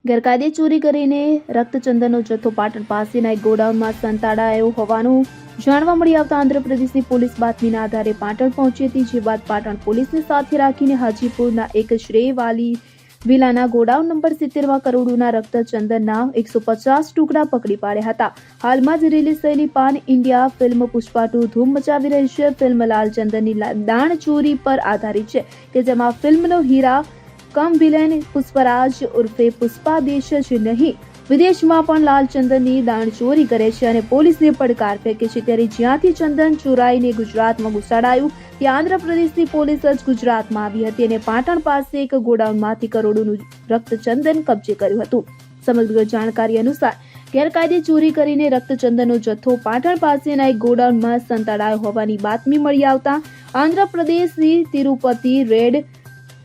ગેરકાયદે ચોરી કરીને રક્તચંદનનો જથ્થો પાટણ પાસેના એક ગોડાઉનમાં સંતાડાયો હોવાનું જાણવા મળી આવતા આંધ્રપ્રદેશની પોલીસ બાતમીના આધારે પાટણ પહોંચી હતી, જે બાદ પાટણ પોલીસને સાથે રાખીને હાજીપુરના એક શ્રેયવાલી વિલાના ગોડાઉન નંબર 70માં કરોડોના રક્તચંદનના 150 ટુકડા પકડી પાડ્યા હતા। હાલમાં જ રિલીઝ થયેલી પાન ઇન્ડિયા ફિલ્મ પુષ્પા 2 ધૂમ મચાવી રહી છે। ફિલ્મ લાલ ચંદનની દાણ ચોરી પર આધારિત છે, કે જેમાં ફિલ્મનો હીરા કમ વિલેન પુષ્પરાજ ઉર્ફે પુષ્પા દેશ જ નહીં વિદેશમાં પણ લાલ ચંદનની દાણ ચોરી કરે છે અને પોલીસને પડકાર ફેંકે છે। ત્યારે જ્યાંથી ચંદન ચોરાઈને ગુજરાતમાં ઘુસાડાયું, ત્યાં આંધ્રપ્રદેશની પોલીસ જ ગુજરાતમાં આવી હતી અને પાટણ પાસે એક ગોડાઉનમાંથી કરોડોનું રક્તચંદન કબજે કર્યું હતું। સમગ્ર જાણકારી અનુસાર ગેરકાયદે ચોરી કરીને રક્તચંદનનો જથ્થો પાટણ પાસેના એક ગોડાઉનમાં સંતાડાયો હોવાની બાતમી મળી આવતા આંધ્રપ્રદેશની Tirupati red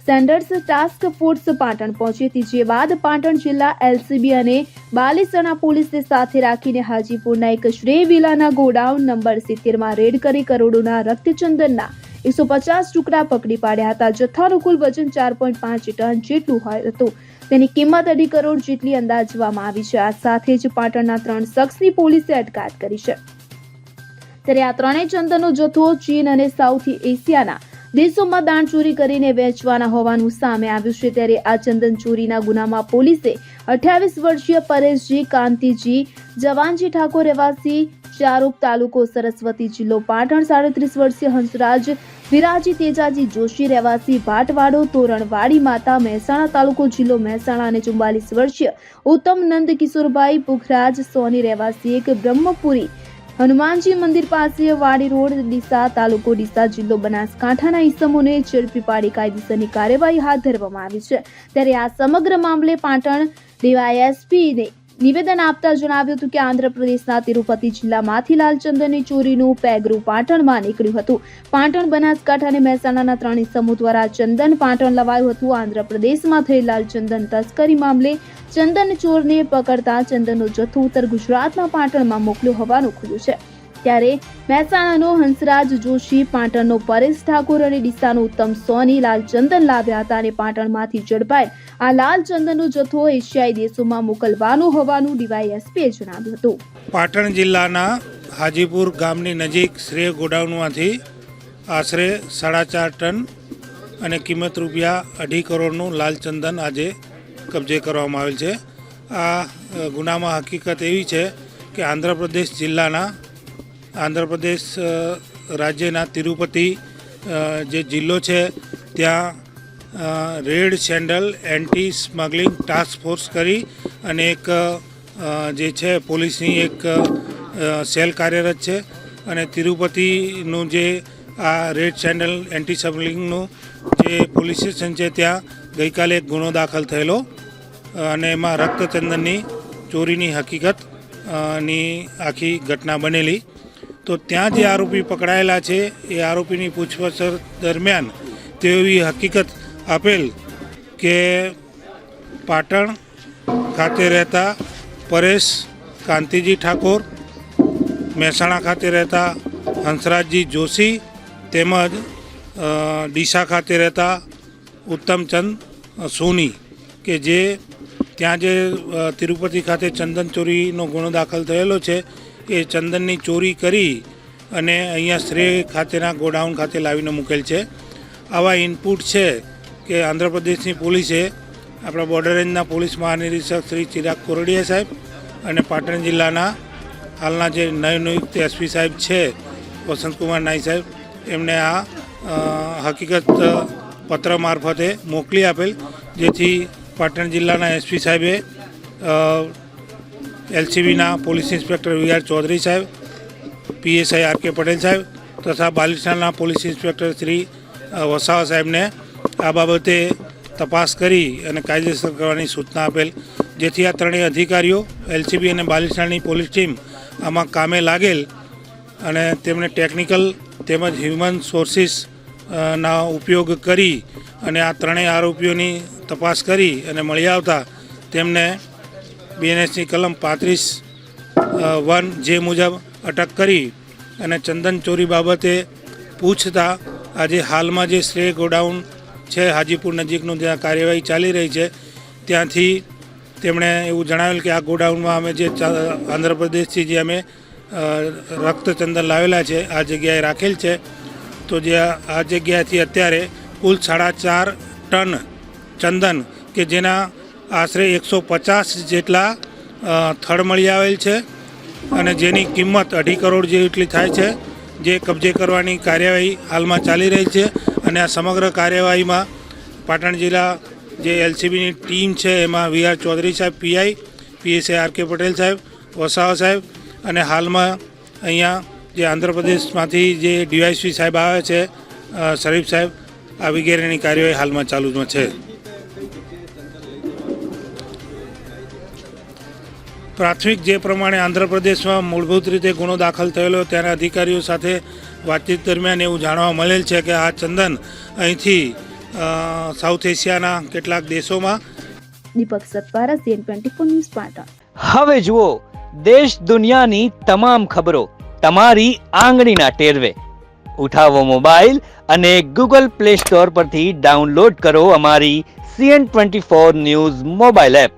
sanders task force Patan પહોંચી હતી, જે બાદ પાટણ જિલ્લા એલસીબી અને બાલીસણા પોલીસને સાથે રાખીને હાજીપુરના એક શ્રેય વિલાના ગોડાઉન નંબર 70માં રેડ કરી કરોડોના રક્તચંદનના 150 ટુકડા પકડી પાડ્યા હતા। જથ્થાનું કુલ વજન 4.5 ટન જેટલું હતું। તેની કિંમત 2.5 કરોડ જેટલી અંદાજવામાં આવી છે। આ સાથે જ પાટણના 3 શખ્સની પોલીસે અટકાયત કરી છે। ત્યારે આ ત્રણેય ચંદનનો જથ્થો ચીન અને સાઉથ એશિયાના દેશોમાં દાણ ચોરી કરીને વેચવાના હોવાનું સામે આવ્યું છે। ત્યારે આ ચંદન ચોરીના ગુનામાં પોલીસે 28 વર્ષીય પરેશજી કાંતિજી જવાનજી ઠાકોર રહેવાસી ચારુપ તાલુકો સરસ્વતી જિલ્લો પાટણ, 37 વર્ષીય હંસરાજ વિરાજી તેજાજી જોશી રહેવાસી ભાટવાડો તોરણવાડી માતા મહેસાણા તાલુકો જિલ્લો મહેસાણા અને 44 વર્ષીય ઉત્તમ નંદ કિશોરભાઈ પુખરાજ સોની રહેવાસી એક બ્રહ્મપુરી હનુમાનજી મંદિર પાસે વાડી રોડ ડીસા તાલુકો ડીસા જિલ્લો બનાસકાંઠાના ઈસમોને ઝડપી પાડી કાયદેસરની કાર્યવાહી હાથ ધરવામાં આવી છે। ત્યારે આ સમગ્ર મામલે પાટણ ડીવાયએસપીને નિવેદન આપતા જણાવ્યું હતું કે આંધ્રપ્રદેશના તિરુપતિ જિલ્લામાંથી લાલચંદનની ચોરીનું પેગરું પાટણમાં નીકળ્યું હતું। પાટણ, બનાસકાંઠા અને મહેસાણાના 3 ઈસમો દ્વારા ચંદન પાટણ લવાયું હતું। આંધ્રપ્રદેશમાં થયેલ લાલચંદન તસ્કરી મામલે ચંદન ચોરને પકડતા ચંદનનો જથ્થો ઉત્તર ગુજરાતના પાટણમાં મોકલ્યો હોવાનું ખુલ્યું છે। ત્યારે મહેસાણાનો હંસરાજ જોશી, પાટણનો પરેશ ઠાકોર અને ડીસાનો ઉત્તમ સોની લાલ ચંદન લાવ્યા હતા અને પાટણમાંથી ઝડપાયેલ આ લાલ ચંદનનો જથ્થો એશિયાઈ દેશોમાં મોકલવાનો હોવાનું ડીવાયએસપીએ જણાવ્યું હતું। પાટણ જિલ્લાના હાજીપુર ગામની નજીક શ્રેય ગોડાઉનમાંથી આશરે 4.5 ટન અને કિંમત ₹2.5 કરોડનું લાલ ચંદન આજે કબજે કરવામાં આવેલ છે। આ ગુનામાં હકીકત એવી છે કે આંધ્રપ્રદેશ રાજ્યના તિરુપતિ જે જિલ્લો છે ત્યાં red sandal anti smuggling task force કરી અને એક જે છે પોલીસની એક સેલ કાર્યરત છે અને તિરુપતિનું જે આ રેડ સેન્ડલ એન્ટી સ્મગલિંગનું જે પોલીસ સ્ટેશન છે ત્યાં ગઈકાલે એક ગુનો દાખલ થયેલો અને એમાં રક્તચંદનની ચોરીની હકીકત ની આખી ઘટના બનેલી। તો ત્યાં જે આરોપી પકડાયેલા છે એ આરોપીની પૂછપરછ દરમિયાન તેઓ એવી હકીકત આપેલ કે પાટણ ખાતે રહેતા પરેશ કાંતિજી ઠાકોર, મહેસાણા ખાતે રહેતા હંસરાજજી જોશી તેમજ ડીસા ખાતે રહેતા ઉત્તમચંદ સોની કે જે ત્યાં જે તિરુપતિ ખાતે ચંદન ચોરીનો ગુનો દાખલ થયેલો છે એ ચંદનની ચોરી કરી અને અહીંયા શ્રેય ખાતેના ગોડાઉન ખાતે લાવીને મૂકેલ છે। આવા ઇનપુટ છે કે આંધ્રપ્રદેશની પોલીસે આપણા બોર્ડર રેન્જના પોલીસ મહાનિરીક્ષક શ્રી ચિરાગ કોરડિયા સાહેબ અને પાટણ જિલ્લાના હાલના જે નવનિયુક્ત એસપી સાહેબ છે વસંતકુમાર નાઈ સાહેબ એમને આ હકીકત પત્ર મારફતે મોકલી આપેલ, જેથી પાટણ જિલ્લાના એસપી સાહેબે એલસીબીના પોલીસ ઇન્સ્પેક્ટર વીઆર ચૌધરી સાહેબ, પીએસઆઈ આર કે પટેલ સાહેબ તથા બાલીસણાના પોલીસ ઇન્સ્પેક્ટર શ્રી વસાવા સાહેબને આ બાબતે તપાસ કરી અને કાયદેસર કરવાની સૂચના આપેલ, જેથી આ ત્રણેય અધિકારીઓ એલસીબી અને બાલીસણાની પોલીસ ટીમ આમાં કામે લાગેલ અને તેમને ટેકનિકલ તેમજ હ્યુમન સોર્સિસ ના ઉપયોગ કરી અને આ ત્રણેય આરોપીઓની તપાસ કરી અને મળી આવતા તેમને બીએનએસની કલમ 35(1) જે મુજબ અટક કરી અને ચંદન ચોરી બાબતે પૂછતા આજે હાલમાં જે શ્રેય ગોડાઉન છે હાજીપુર નજીકનું જ્યાં કાર્યવાહી ચાલી રહી છે ત્યાંથી તેમણે એવું જણાવેલ કે આ ગોડાઉનમાં અમે જે આંધ્રપ્રદેશથી જે અમે રક્તચંદન લાવેલા છે આ જગ્યાએ રાખેલ છે. તો જે આ જગ્યાએથી અત્યારે કુલ 4.5 ટન ચંદન કે જેના આશરે 150 જેટલા થડ મળી આવેલ છે અને જેની કિંમત 2.5 કરોડ જેટલી થાય છે, જે કબજે કરવાની કાર્યવાહી હાલમાં ચાલી રહી છે. અને આ સમગ્ર કાર્યવાહીમાં પાટણ જિલ્લા જે એલસીબીની ટીમ છે એમાં વીઆર ચૌધરી સાહેબ PI, PSI R K Patel સાહેબ, વસાવા સાહેબ અને હાલમાં અહીંયા જે આંધ્રપ્રદેશમાંથી જે ડીવાયસપી સાહેબ આવે છે શરીફ સાહેબ, આ વગેરેની કાર્યવાહી હાલમાં ચાલુમાં છે. પ્રાથમિક જે પ્રમાણે આંધ્રપ્રદેશમાં મૂળભૂત રીતે ગુનો દાખલ થયેલો ત્યાંના અધિકારીઓ સાથે વાતચીત દરમિયાન એવું જાણવા મળેલ છે કે આ ચંદન અહીંથી સાઉથ એશિયાના કેટલાક દેશોમાં. દીપક સતવારા, CN24 ન્યૂઝ, પાટણ. હવે જુઓ દેશ દુનિયાની તમામ ખબરો તમારી આંગળીના ટેરવે. ઉઠાવો મોબાઈલ અને ગૂગલ પ્લે સ્ટોર પરથી ડાઉનલોડ કરો અમારી CN24 ન્યૂઝ મોબાઈલ એપ.